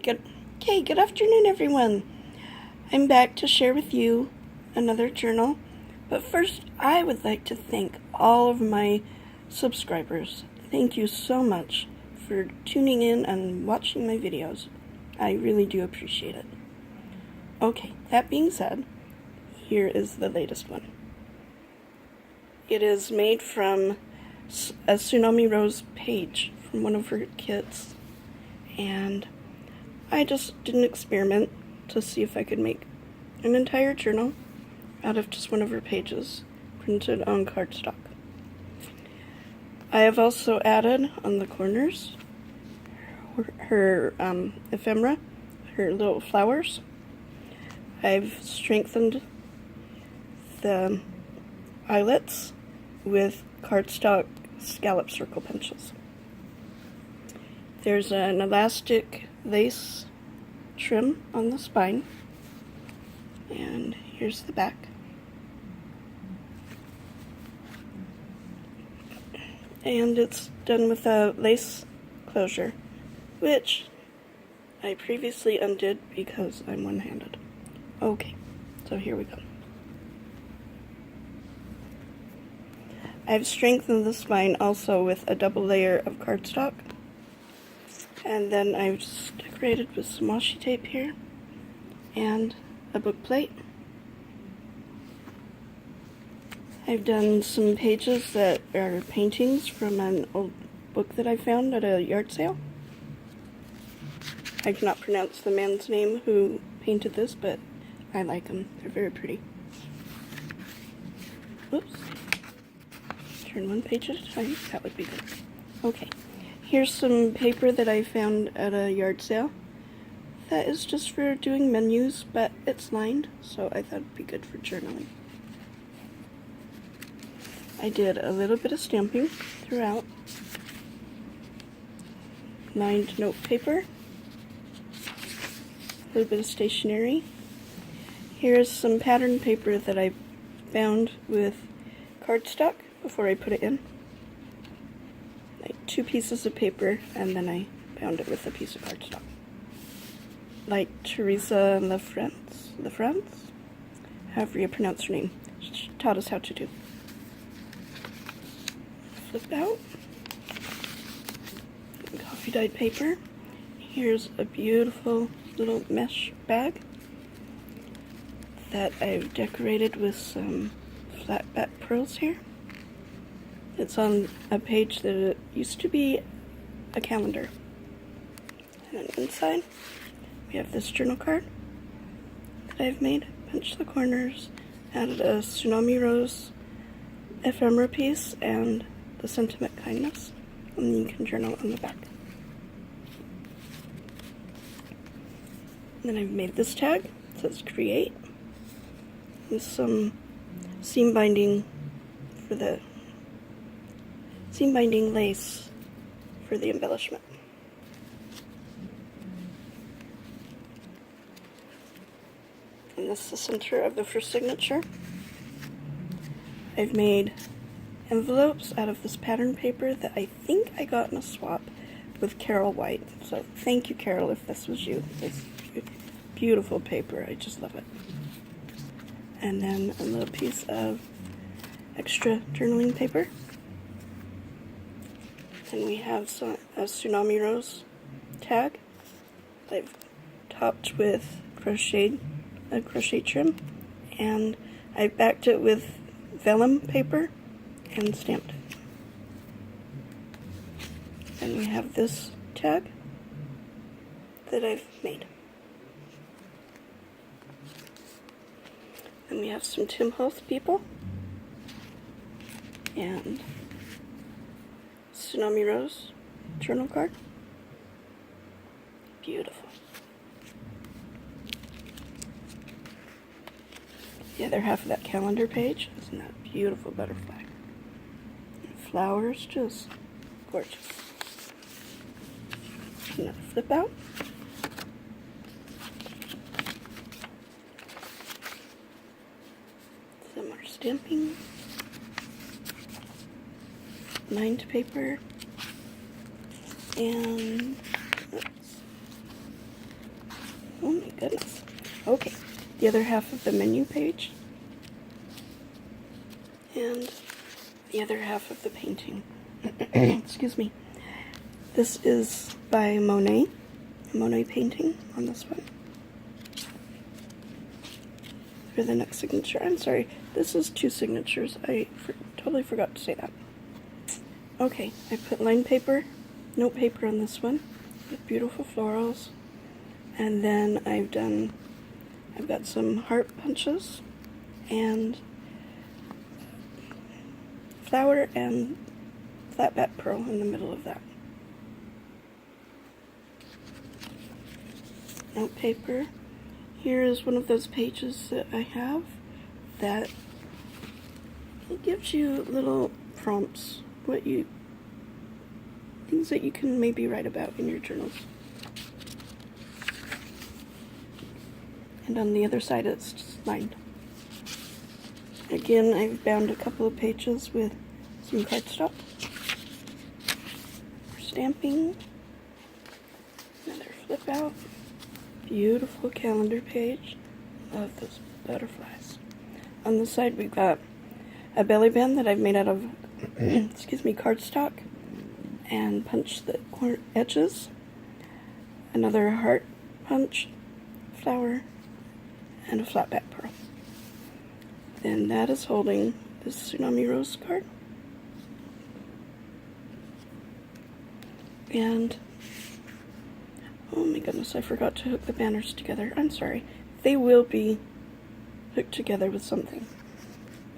Good afternoon, everyone. I'm back to share with you another journal, but first I would like to thank all of my subscribers. Thank you so much for tuning in and watching my videos. I really do appreciate it. Okay, that being said, here is the latest one. It is made from a Tsunami Rose page from one of her kits, and I just did an experiment to see if I could make an entire journal out of just one of her pages, printed on cardstock. I have also added on the corners her ephemera, her little flowers. I've strengthened the eyelets with cardstock scallop circle pencils. There's an elastic lace trim on the spine, and here's the back. And it's done with a lace closure, which I previously undid because I'm one-handed. Okay, so here we go. I've strengthened the spine also with a double layer of cardstock. And then I've just decorated with some washi tape here and a book plate. I've done some pages that are paintings from an old book that I found at a yard sale. I cannot pronounce the man's name who painted this, but I like them. They're very pretty. Whoops. Turn one page at a time. That would be good. Okay. Here's some paper that I found at a yard sale. That is just for doing menus, but it's lined, so I thought it'd be good for journaling. I did a little bit of stamping throughout. Lined note paper. A little bit of stationery. Here's some pattern paper that I bound with cardstock before I put it in. Like 2 pieces of paper, and then I bound it with a piece of cardstock. Like Teresa LaFrance, however you pronounce her name. She taught us how to do. Flip out. Coffee dyed paper. Here's a beautiful little mesh bag that I've decorated with some flat back pearls here. It's on a page that used to be a calendar. And then inside, we have this journal card that I've made. Punched the corners, added a Tsunami Rose ephemera piece, and the sentiment kindness. And you can journal on the back. And then I've made this tag. It says create. With some seam binding lace for the embellishment. And this is the center of the first signature. I've made envelopes out of this pattern paper that I think I got in a swap with Carol White. So thank you, Carol, if this was you. It's beautiful paper. I just love it. And then a little piece of extra journaling paper. And we have a Tsunami Rose tag. I've topped with a crochet trim, and I backed it with vellum paper and stamped it. And we have this tag that I've made. And we have some Tim Holtz people and Tsunami Rose journal card. Beautiful. The other half of that calendar page, isn't that beautiful butterfly? And flowers, just gorgeous. Another flip out. Some more stamping. Lined paper. And Oh my goodness. Okay, the other half of the menu page. And the other half of the painting. Excuse me. This is by Monet. A Monet painting on this one. For the next signature. I'm sorry, this is 2 signatures. I totally forgot to say that. Okay, I put line paper, note paper on this one with beautiful florals. And then I've got some heart punches and flower and flat back pearl in the middle of that. Note paper. Here is one of those pages that I have that it gives you little prompts, things that you can maybe write about in your journals. And on the other side it's just lined. Again, I've bound a couple of pages with some cardstock for stamping. Another flip out. Beautiful calendar page. Love those butterflies. On the side we've got a belly band that I've made out of excuse me, cardstock and punched the edges. Another heart punch, flower, and a flat back pearl. Then that is holding this Tsunami Rose card. And oh my goodness, I forgot to hook the banners together. I'm sorry. They will be hooked together with something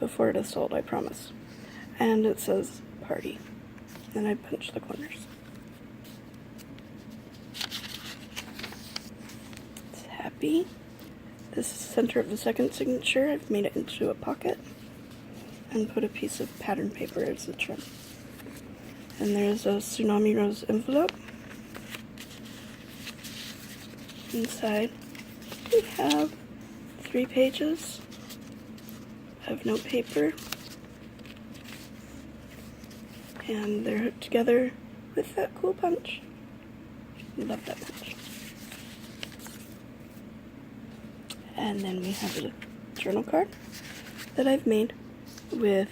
before it is sold, I promise. And it says party. Then I punch the corners. It's happy. This is the center of the second signature. I've made it into a pocket and put a piece of pattern paper as the trim. And there's a Tsunami Rose envelope. Inside we have 3 pages of note paper, and they're hooked together with that cool punch. Love that punch. And then we have a journal card that I've made with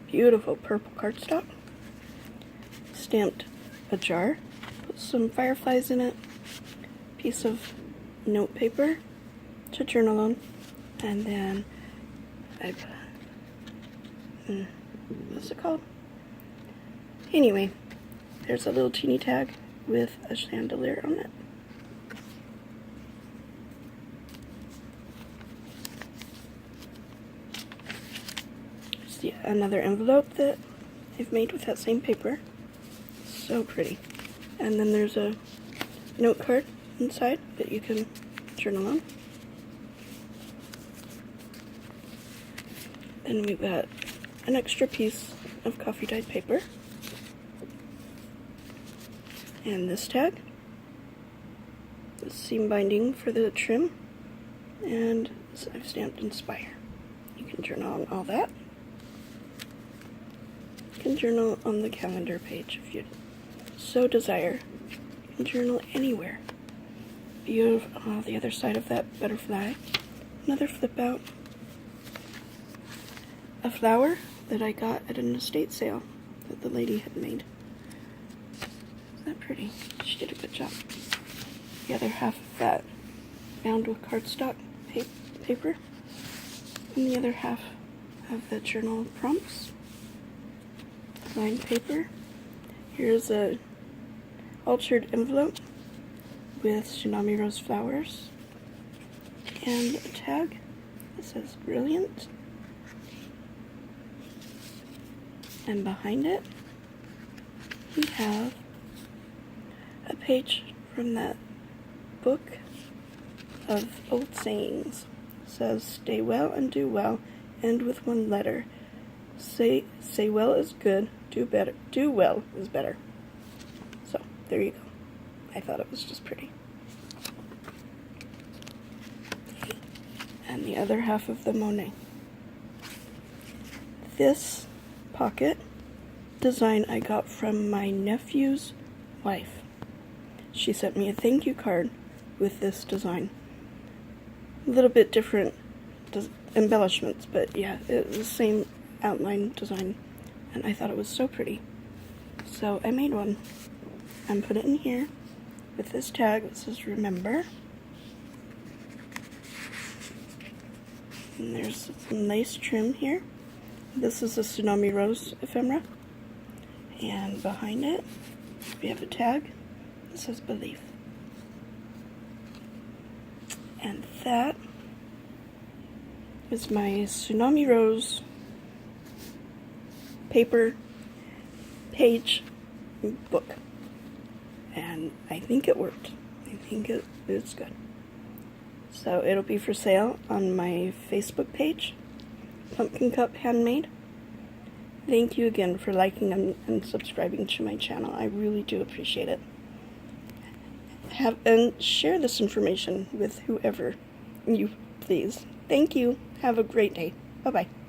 beautiful purple cardstock. Stamped a jar, put some fireflies in it, piece of note paper to journal on, and then I've what's it called? Anyway, there's a little teeny tag with a chandelier on it. See another envelope that I've made with that same paper. So pretty. And then there's a note card inside that you can journal on. Then we've got an extra piece of coffee dyed paper. And this tag. The seam binding for the trim. And I've stamped Inspire. You can journal on all that. You can journal on the calendar page if you so desire. You can journal anywhere. Beautiful. Oh, the other side of that butterfly. Another flip out. A flower that I got at an estate sale that the lady had made. Isn't that pretty? She did a good job. The other half of that bound with cardstock paper. And the other half of the journal prompts. Lined paper. Here's a altered envelope with Tsunami Rose flowers and a tag that says Brilliant. And behind it we have a page from that book of old sayings. It says, stay well and do well, end with one letter. Say well is good, do well is better. So there you go. I thought it was just pretty. And the other half of the Monet. This pocket design I got from my nephew's wife. She sent me a thank you card with this design. A little bit different embellishments, but yeah, it was the same outline design, and I thought it was so pretty. So I made one and put it in here with this tag that says remember. And there's some nice trim here. This is a Tsunami Rose ephemera. And behind it, we have a tag that says belief. And that is my Tsunami Rose paper page book. And I think it worked. I think it's good. So it'll be for sale on my Facebook page, Pumpkin Cup Handmade. Thank you again for liking and subscribing to my channel. I really do appreciate it. And share this information with whoever you please. Thank you. Have a great day. Bye-bye.